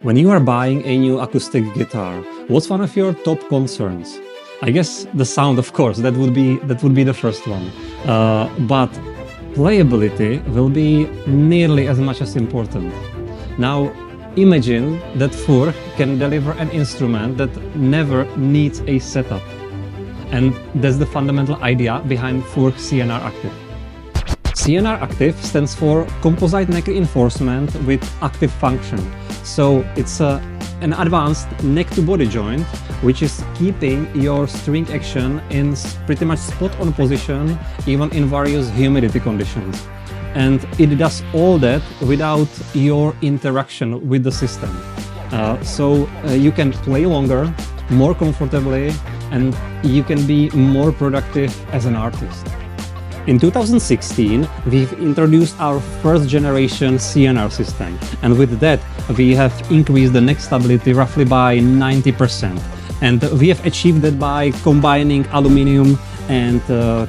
When you are buying a new acoustic guitar, what's one of your top concerns? I guess the sound, of course, that would be the first one. But playability will be nearly as much as important. Now, imagine that Furch can deliver an instrument that never needs a setup. And that's the fundamental idea behind Furch CNR Active. CNR Active stands for Composite Neck Reinforcement with Active Function. So it's an advanced neck-to-body joint which is keeping your string action in pretty much spot-on position even in various humidity conditions. And it does all that without your interaction with the system. So you can play longer, more comfortably, and you can be more productive as an artist. In 2016, we've introduced our first generation CNR system, and with that we have increased the neck stability roughly by 90%. And we have achieved that by combining aluminum and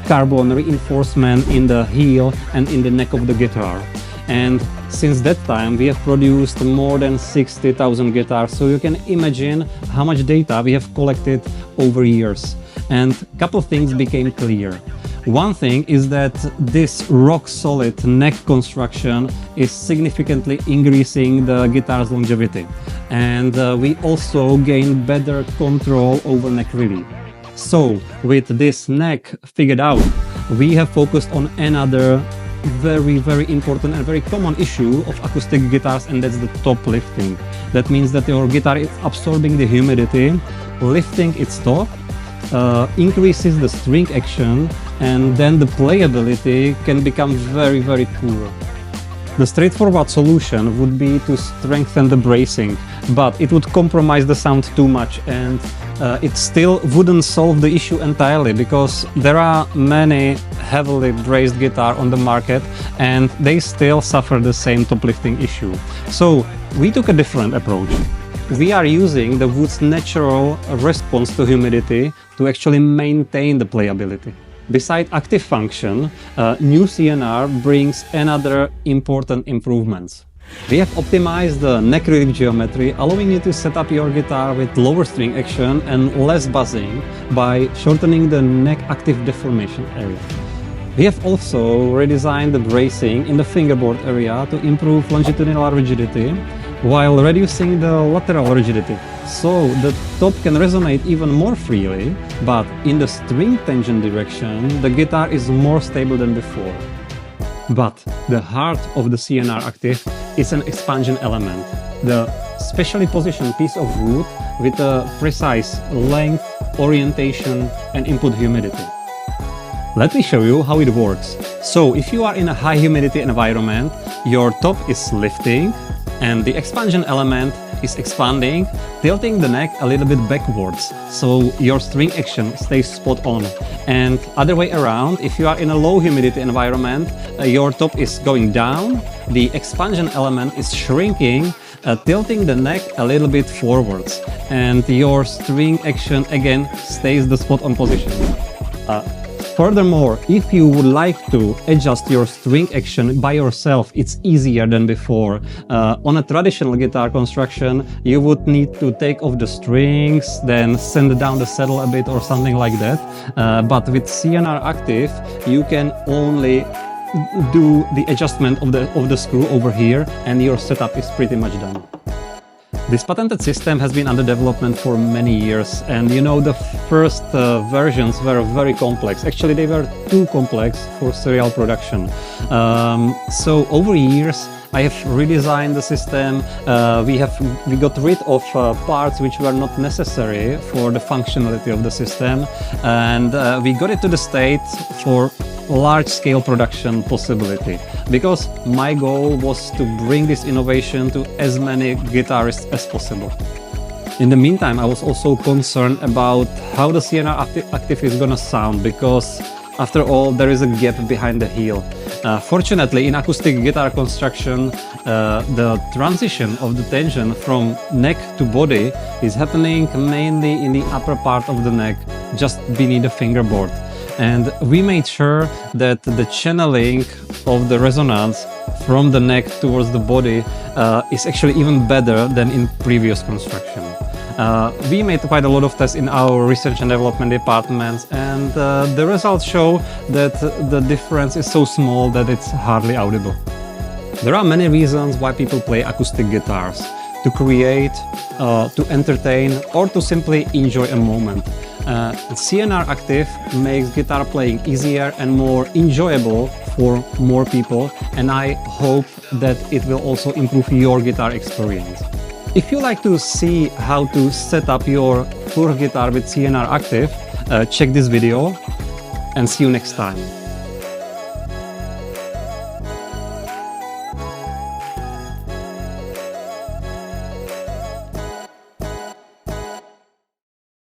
carbon reinforcement in the heel and in the neck of the guitar. And since that time we have produced more than 60,000 guitars, so you can imagine how much data we have collected over years. And a couple of things became clear. One thing is that this rock-solid neck construction is significantly increasing the guitar's longevity. And we also gain better control over neck relief. So, with this neck figured out, we have focused on another very important and very common issue of acoustic guitars, and that's the top lifting. That means that your guitar is absorbing the humidity, lifting its top, increases the string action, and then the playability can become very poor. The straightforward solution would be to strengthen the bracing, but it would compromise the sound too much, and it still wouldn't solve the issue entirely, because there are many heavily braced guitars on the market and they still suffer the same top lifting issue. So we took a different approach. We are using the wood's natural response to humidity to actually maintain the playability. Besides active function, new CNR brings another important improvements. We have optimized the NEC Relief Geometry, allowing you to set up your guitar with lower string action and less buzzing by shortening the neck active deformation area. We have also redesigned the bracing in the fingerboard area to improve longitudinal rigidity while reducing the lateral rigidity. So the top can resonate even more freely, but in the string tension direction, the guitar is more stable than before. But the heart of the CNR Active is an expansion element, the specially positioned piece of wood with a precise length, orientation, and input humidity. Let me show you how it works. So if you are in a high humidity environment, your top is lifting and the expansion element is expanding, tilting the neck a little bit backwards, so your string action stays spot on. And other way around, if you are in a low humidity environment, your top is going down, the expansion element is shrinking, tilting the neck a little bit forwards, and your string action again stays the spot on position. Furthermore, if you would like to adjust your string action by yourself, it's easier than before. On a traditional guitar construction, you would need to take off the strings, then sand down the saddle a bit or something like that. But with CNR Active, you can only do the adjustment of the screw over here, and your setup is pretty much done. This patented system has been under development for many years, and you know, the first versions were very complex. Actually, they were too complex for serial production. So over years, I have redesigned the system. We got rid of parts which were not necessary for the functionality of the system, and we got it to the state for large-scale production possibility, because my goal was to bring this innovation to as many guitarists as possible. In the meantime, I was also concerned about how the CNR Active is gonna sound, because after all, there is a gap behind the heel. Fortunately, in acoustic guitar construction, the transition of the tension from neck to body is happening mainly in the upper part of the neck, just beneath the fingerboard. And we made sure that the channeling of the resonance from the neck towards the body is actually even better than in previous construction. We made quite a lot of tests in our research and development departments, and the results show that the difference is so small that it's hardly audible. There are many reasons why people play acoustic guitars: to create, to entertain, or to simply enjoy a moment. CNR Active makes guitar playing easier and more enjoyable for more people, and I hope that it will also improve your guitar experience. If you like to see how to set up your Furch guitar with CNR Active, check this video and see you next time.